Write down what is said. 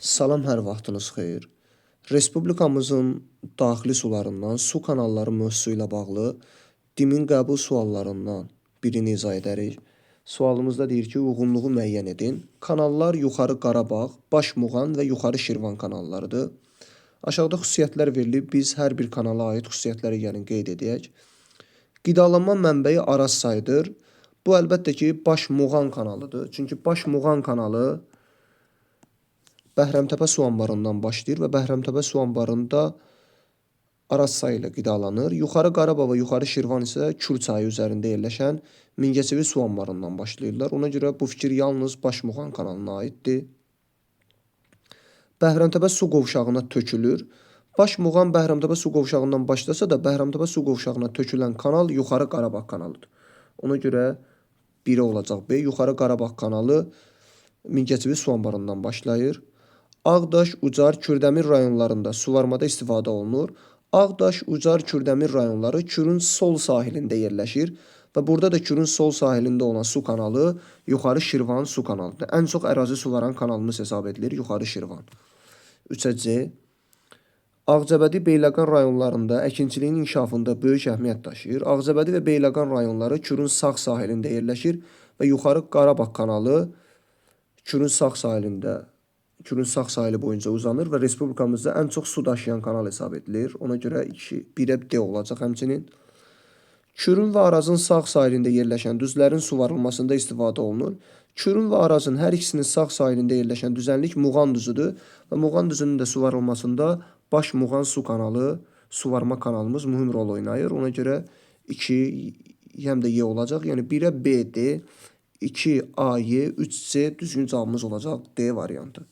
Salam, hər vaxtınız xeyir. Respublikamızın daxili sularından su kanalları mövzusu ilə bağlı DİM-in qəbul suallarından birini izah edərik. Sualımızda deyir ki, uyğunluğu müəyyən edin. Kanallar Yuxarı Qarabağ, Baş Muğan və Yuxarı Şirvan kanallarıdır. Aşağıda xüsusiyyətlər verilib. Biz hər bir kanala aid xüsusiyyətləri gəlin qeyd edək. Qidalanma mənbəyi Araz çayıdır. Bu əlbəttə ki, Baş Muğan kanalıdır. Çünki Baş Muğan kanalı Bəhrəmtəpə su anbarından başlayır və Bəhrəmtəpə su anbarında Araz çayı ilə qidalanır. Yuxarı Qarabağ və Yuxarı Şirvan isə Kür çayı üzərində yerləşən Mingəçevir su anbarından başlayırlar. Ona görə bu fikir yalnız Baş Muğan kanalına aiddir. Bəhrəmtəpə su qovşağına tökülür. Baş Muğan Bəhrəmtəpə su qovşağından başlasa da Bəhrəmtəpə su qovşağına tökülən kanal Yuxarı Qarabağ kanalıdır. Ona görə 1 olacaq B. Yuxarı Qarabağ kanalı Mingəçevir su anbarından başlayır. Ağdaş, Ucar, Kürdəmir rayonlarında suvarmada istifadə olunur. Ağdaş, Ucar, Kürdəmir rayonları Kürün sol sahilində yerləşir və burada da Kürün sol sahilində olan su kanalı Yuxarı Şirvan su kanalıdır. Ən çox ərazi suvaran kanalımız hesab edilir Yuxarı Şirvan. 3-C. Ağcabədi, Beyləqan rayonlarında əkinçiliyin inkişafında böyük əhəmiyyət daşıyır. Ağcabədi və Beyləqan rayonları Kürün sağ sahilində yerləşir və Yuxarı Qarabağ kanalı Kürün sağ sahili boyunca uzanır və respublikamızda ən çox su daşıyan kanal hesab edilir. Ona görə 1-ə D olacaq həmçinin. Kürün və Arazın sağ sahilində yerləşən düzlərin suvarılmasında istifadə olunur. Kürün və Arazın hər ikisinin sağ sahilində yerləşən düzənlik Muğan düzüdür və Muğan düzünün də suvarılmasında Baş Muğan su kanalı, suvarma kanalımız mühüm rol oynayır. Ona görə 2 həm də Y olacaq. Yəni 1-ə B, D, 2 A, Y, 3 C düzgün cavabımız olacaq D variantı.